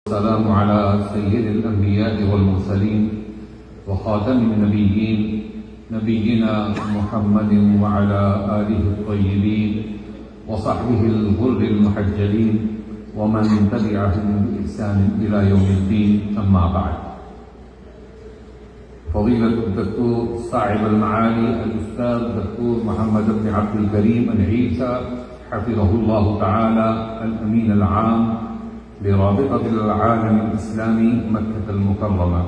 السلام على سيد الأنبياء والمرسلين وخاتم النبيين نبينا محمد وعلى آله الطيبين وصحبه الغر المحجلين ومن تبعهم بإحسان إلى يوم الدين. أما بعد، فضيلة الدكتور صاحب المعالي الأستاذ الدكتور محمد بن عبد الكريم العيسى حفظه الله تعالى، الأمين العام لرابطة العالم الإسلامي مكة المكرمة،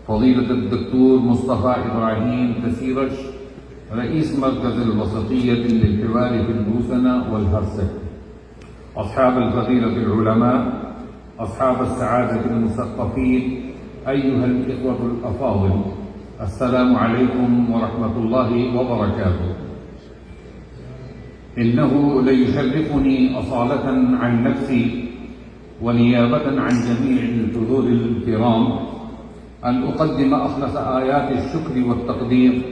فضيلة الدكتور مصطفى إبراهيم تسيرش رئيس مركز الوسطية للحوار في البوسنة والهرسك، أصحاب الفضيلة العلماء، أصحاب السعادة المثقفين، أيها الإخوة الأفاضل، السلام عليكم ورحمة الله وبركاته. إنه ليشرفني أصالة عن نفسي ونيابة عن جميع الحضور الكرام أن أقدم أخلص آيات الشكر والتقدير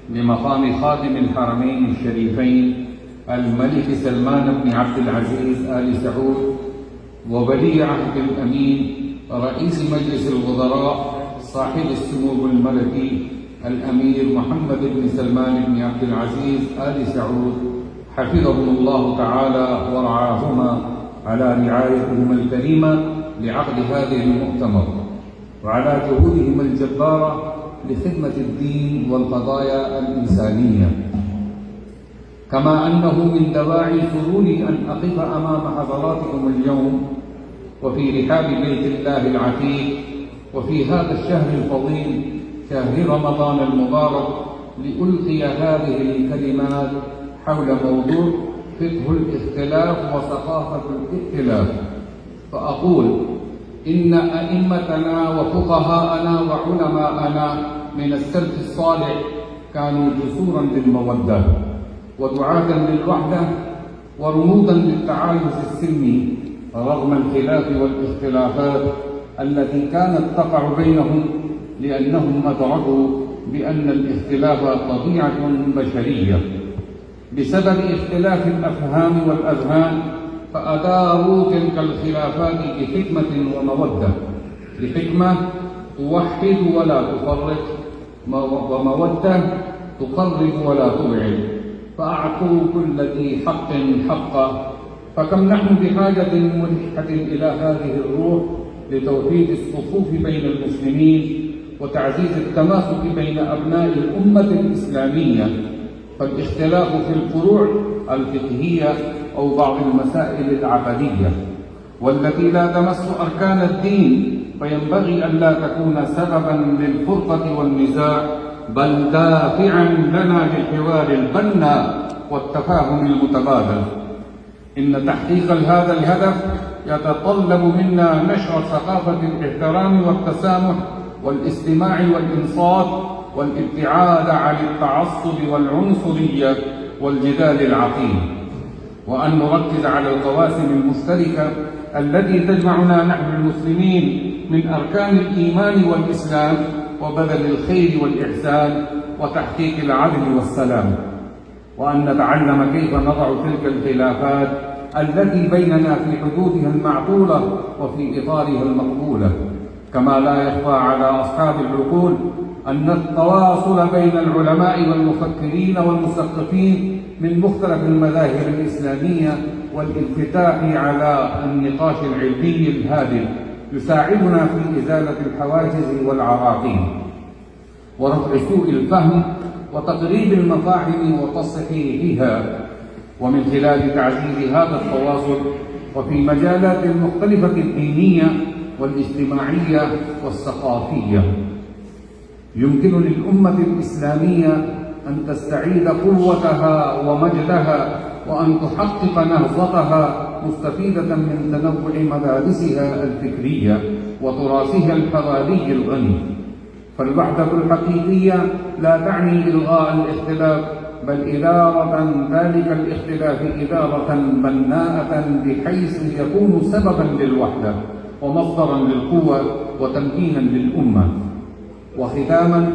لمقام خادم الحرمين الشريفين الملك سلمان بن عبد العزيز آل سعود، وولي عهد الأمين رئيس مجلس الوزراء صاحب السمو الملكي الأمير محمد بن سلمان بن عبد العزيز آل سعود، حفظهم الله تعالى ورعاهما، على رعايتهما الكريمة لعقد هذه المؤتمر، وعلى جهودهما الجبارة لخدمة الدين والقضايا الإنسانية. كما أنه من دواعي سروري أن أقف أمام حضراتكم اليوم وفي رحاب بيت الله العتيق وفي هذا الشهر الفضيل، شهر رمضان المبارك، لألقي هذه الكلمات حول موضوع فقه الاختلاف وثقافة الائتلاف. فأقول إن أئمتنا وفقهاءنا وعلماءنا من السلف الصالح كانوا جسورا للمودة ودعاة للوحدة ورمودا للتعايش السلمي رغم الخلاف والاختلافات التي كانت تقع بينهم، لأنهم أدركوا بأن الاختلاف طبيعة بشرية. بسبب اختلاف الأفهام والأذهان فأداروا تلك الخلافات بحكمة ومودة، بحكمة توحد ولا تفرق، ومودة تقرب ولا تبعد، فأعطوا كل ذي حق حقه. فكم نحن بحاجة ملحة إلى هذه الروح لتوحيد الصفوف بين المسلمين وتعزيز التماسك بين أبناء الأمة الإسلامية. فالاختلاف في الفروع الفقهية أو بعض المسائل العقدية والتي لا تمس أركان الدين فينبغي أن لا تكون سببا للفرقة والنزاع، بل دافعا لنا للحوار البناء والتفاهم المتبادل. إن تحقيق هذا الهدف يتطلب منا نشر ثقافة الاحترام والتسامح والاستماع والإنصات والابتعاد عن التعصب والعنصرية والجدال العقيم، وأن نركز على القواسم المشتركة التي تجمعنا نحن المسلمين من أركان الإيمان والإسلام وبذل الخير والإحسان وتحقيق العدل والسلام، وأن نتعلم كيف نضع تلك الخلافات التي بيننا في حدودها المعقولة وفي إطارها المقبولة. كما لا يخفى على أصحاب العقول أن التواصل بين العلماء والمفكرين والمثقفين من مختلف المذاهب الإسلامية والانفتاح على النقاش العلمي الهادف يساعدنا في إزالة الحواجز والعراقيل ورفع سوء الفهم وتقريب المفاهيم وتصحيحها، ومن خلال تعزيز هذا التواصل وفي مجالات المختلفة الدينية والاجتماعية والثقافية يمكن للأمة الإسلامية أن تستعيد قوتها ومجدها وأن تحقق نهضتها مستفيدة من تنوع مدارسها الفكرية وتراثها الحضاري الغني. فالوحدة الحقيقية لا تعني إلغاء الاختلاف، بل إدارة ذلك الاختلاف إدارة بناءة بحيث يكون سببا للوحدة ومصدرا للقوة وتمكينا للأمة. وختاما،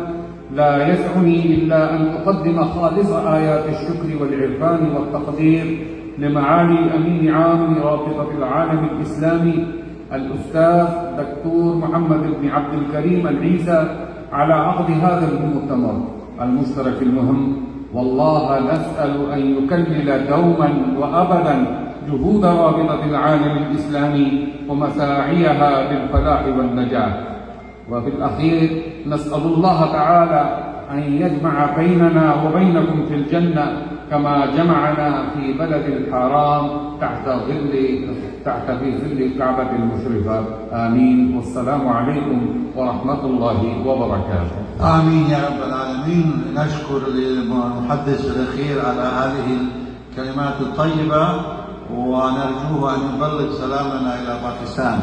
لا يسعني إلا أن أقدم خالص آيات الشكر والعرفان والتقدير لمعالي أمين عام رابطة العالم الإسلامي الأستاذ دكتور محمد بن عبد الكريم العيسى على عقد هذا المؤتمر المشترك المهم، والله نسأل أن يكمل دوما وأبدا جهود رابطة العالم الإسلامي ومساعيها بالفلاح والنجاح. وفي الأخير نسأل الله تعالى أن يجمع بيننا وبينكم في الجنة كما جمعنا في بلد الحرام تحت في ظل الكعبة المشرفة. آمين، والسلام عليكم ورحمة الله وبركاته. آمين يا رب العالمين. نشكر المحدث الأخير على هذه الكلمات الطيبة، ونرجوه أن يبلغ سلامنا إلى باكستان.